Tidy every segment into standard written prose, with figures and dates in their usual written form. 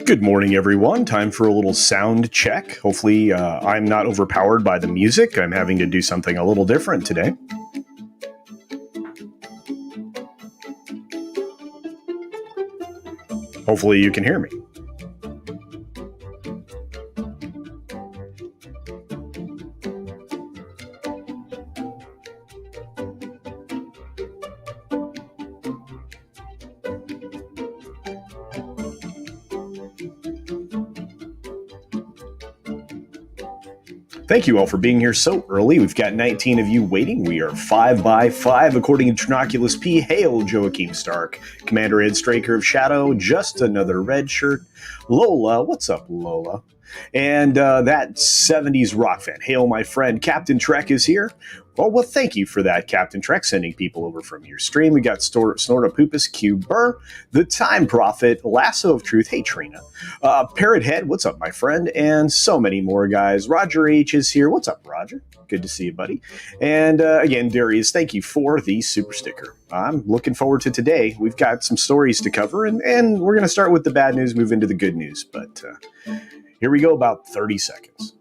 Good morning, everyone. Time for a little sound check. Hopefully, I'm not overpowered by the music. I'm having to do something a little different today. Hopefully, you can hear me. Thank you all for being here so early. We've got 19 of you waiting. We are 5 by 5 according to Trinoculus P. Hail, Joachim Stark. Commander Ed Straker of Shadow, just another red shirt. Lola, what's up, Lola? And that 70s rock fan. Hail, my friend. Captain Trek is here. Well, thank you for that, Captain Trek, sending people over from your stream. We got Snortopupus, Q Burr, The Time Prophet, Lasso of Truth, hey Trina, Parrot Head, what's up, my friend, and so many more guys. Roger H is here. What's up, Roger? Good to see you, buddy. And again, Darius, thank you for the super sticker. I'm looking forward to today. We've got some stories to cover, and we're going to start with the bad news, move into the good news. But here we go, about 30 seconds.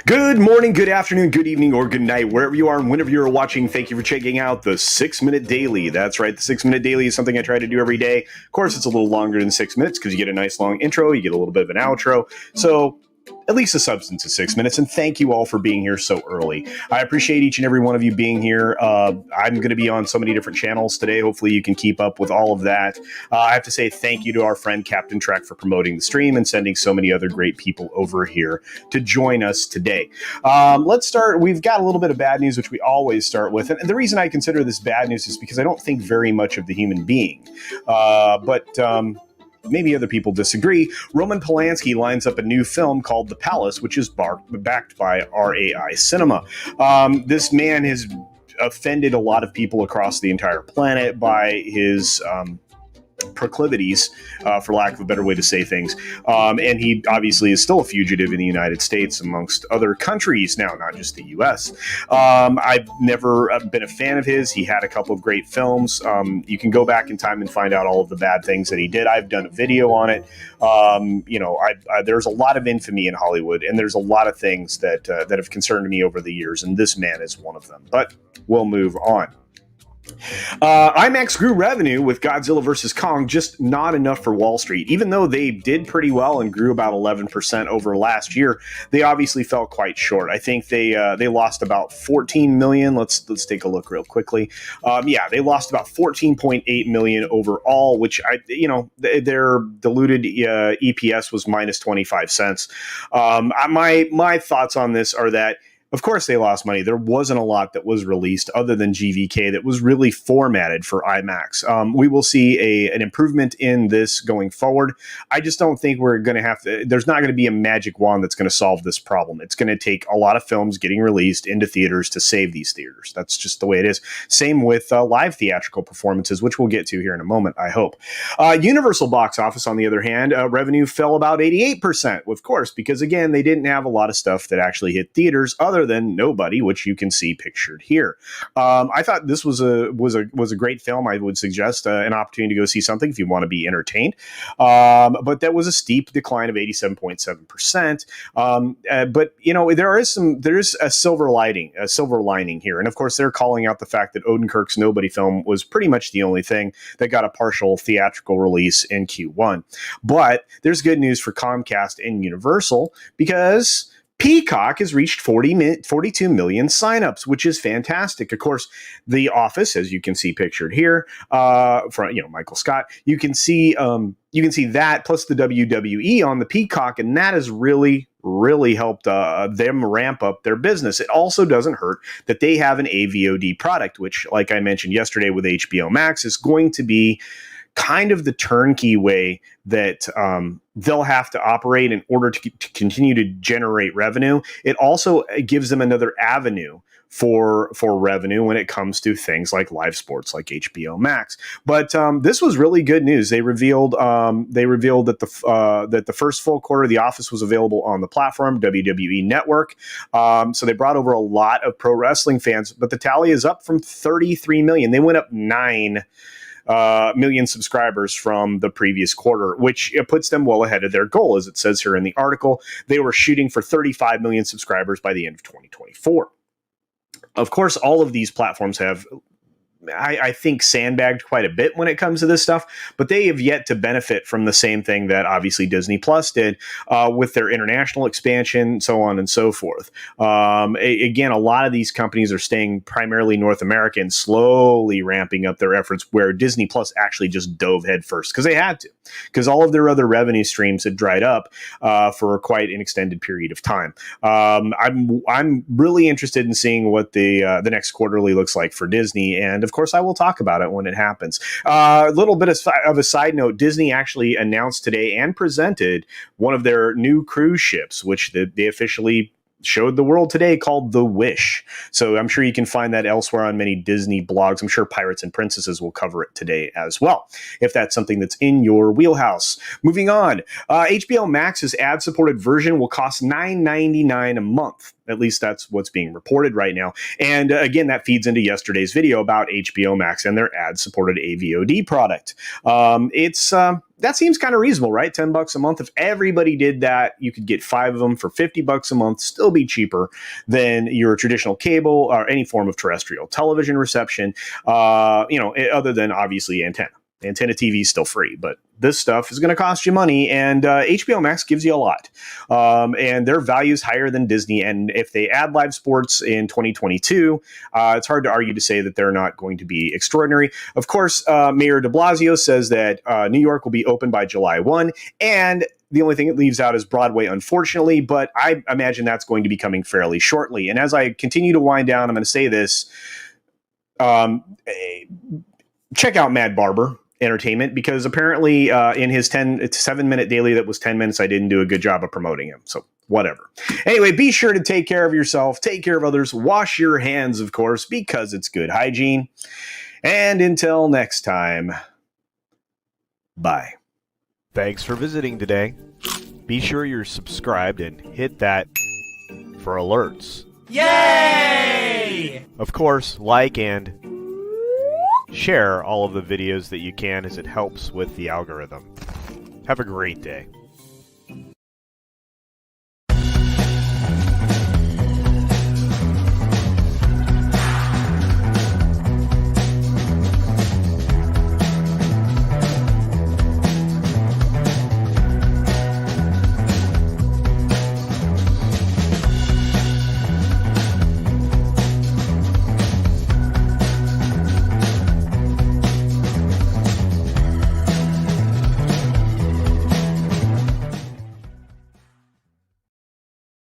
Good morning, good afternoon, good evening, or good night, wherever you are and whenever you're watching. Thank you for checking out the 6 Minute Daily. That's right, the 6 Minute Daily is something I try to do every day. Of course, it's a little longer than 6 minutes because you get a nice long intro, you get a little bit of an outro. So at least the substance is 6 minutes, and thank you all for being here so early. I appreciate each and every one of you being here. I'm going to be on so many different channels today. Hopefully you can keep up with all of that. I have to say thank you to our friend Captain Trek for promoting the stream and sending so many other great people over here to join us today. Let's start. We've got a little bit of bad news, which we always start with. And the reason I consider this bad news is because I don't think very much of the human being. Maybe other people disagree. Roman Polanski lines up a new film called The Palace, which is backed by RAI Cinema. This man has offended a lot of people across the entire planet by his proclivities, for lack of a better way to say things. And he obviously is still a fugitive in the United States amongst other countries now, not just the U.S. I've never been a fan of his. He had a couple of great films. You can go back in time and find out all of the bad things that he did. I've done a video on it. There's a lot of infamy in Hollywood, and there's a lot of things that have concerned me over the years, and this man is one of them. But we'll move on. IMAX grew revenue with Godzilla vs. Kong, just not enough for Wall Street. Even though they did pretty well and grew about 11% over last year, they obviously fell quite short. I think they lost about 14 million. Let's take a look real quickly. They lost about 14.8 million overall, which their diluted EPS was minus 25 cents. My thoughts on this are that, of course, they lost money. There wasn't a lot that was released other than GVK that was really formatted for IMAX. We will see an improvement in this going forward. I just don't think we're going to have to. There's not going to be a magic wand that's going to solve this problem. It's going to take a lot of films getting released into theaters to save these theaters. That's just the way it is. Same with live theatrical performances, which we'll get to here in a moment, I hope. Universal box office, on the other hand, revenue fell about 88%, of course, because, again, they didn't have a lot of stuff that actually hit theaters other other than nobody, which you can see pictured here. I thought this was a great film. I would suggest an opportunity to go see something if you want to be entertained. But that was a steep decline of 87.7%. But there's a silver lining here, and of course they're calling out the fact that Odenkirk's Nobody film was pretty much the only thing that got a partial theatrical release in Q1. But there's good news for Comcast and Universal, because Peacock has reached 42 million signups, which is fantastic. Of course, The Office, as you can see pictured here, from Michael Scott, you can see that plus the WWE on the Peacock, and that has really helped them ramp up their business. It also doesn't hurt that they have an AVOD product, which, like I mentioned yesterday with HBO Max, is going to be kind of the turnkey way that they'll have to operate in order to continue to generate revenue. It also gives them another avenue for revenue when it comes to things like live sports, like HBO Max. But this was really good news. They revealed that the first full quarter of The Office was available on the platform WWE Network. So they brought over a lot of pro wrestling fans, but the tally is up from 33 million. They went up 9 million subscribers from the previous quarter, which puts them well ahead of their goal. As it says here in the article, they were shooting for 35 million subscribers by the end of 2024. Of course, all of these platforms have, I think, sandbagged quite a bit when it comes to this stuff, but they have yet to benefit from the same thing that obviously Disney Plus did with their international expansion, so on and so forth. Again, a lot of these companies are staying primarily North American, slowly ramping up their efforts, where Disney Plus actually just dove headfirst because they had to, because all of their other revenue streams had dried up for quite an extended period of time. I'm really interested in seeing what the next quarterly looks like for Disney, and of course, I will talk about it when it happens. A little bit of a side note, Disney actually announced today and presented one of their new cruise ships, which they officially showed the world today, called the Wish. So I'm sure you can find that elsewhere on many Disney blogs. I'm sure Pirates and Princesses will cover it today as well, if that's something that's in your wheelhouse. Moving on, HBO Max's ad-supported version will cost $9.99 a month. At least that's what's being reported right now. And again, that feeds into yesterday's video about HBO Max and their ad-supported AVOD product. That seems kind of reasonable, right? $10 a month. If everybody did that, you could get 5 of them for $50 a month, still be cheaper than your traditional cable or any form of terrestrial television reception, other than obviously antenna. Antenna TV is still free, but this stuff is going to cost you money, and HBO Max gives you a lot. And their value is higher than Disney, and if they add live sports in 2022, it's hard to argue to say that they're not going to be extraordinary. Of course, Mayor de Blasio says that New York will be open by July 1, and the only thing it leaves out is Broadway, unfortunately, but I imagine that's going to be coming fairly shortly. And as I continue to wind down, I'm going to say this. Check out Mad Barber Entertainment, because apparently in his 7-minute daily that was 10 minutes, I didn't do a good job of promoting him. So whatever. Anyway, be sure to take care of yourself, take care of others, wash your hands, of course, because it's good hygiene. And until next time, bye. Thanks for visiting today. Be sure you're subscribed and hit that for alerts. Yay! Of course, like and share all of the videos that you can, as it helps with the algorithm. Have a great day.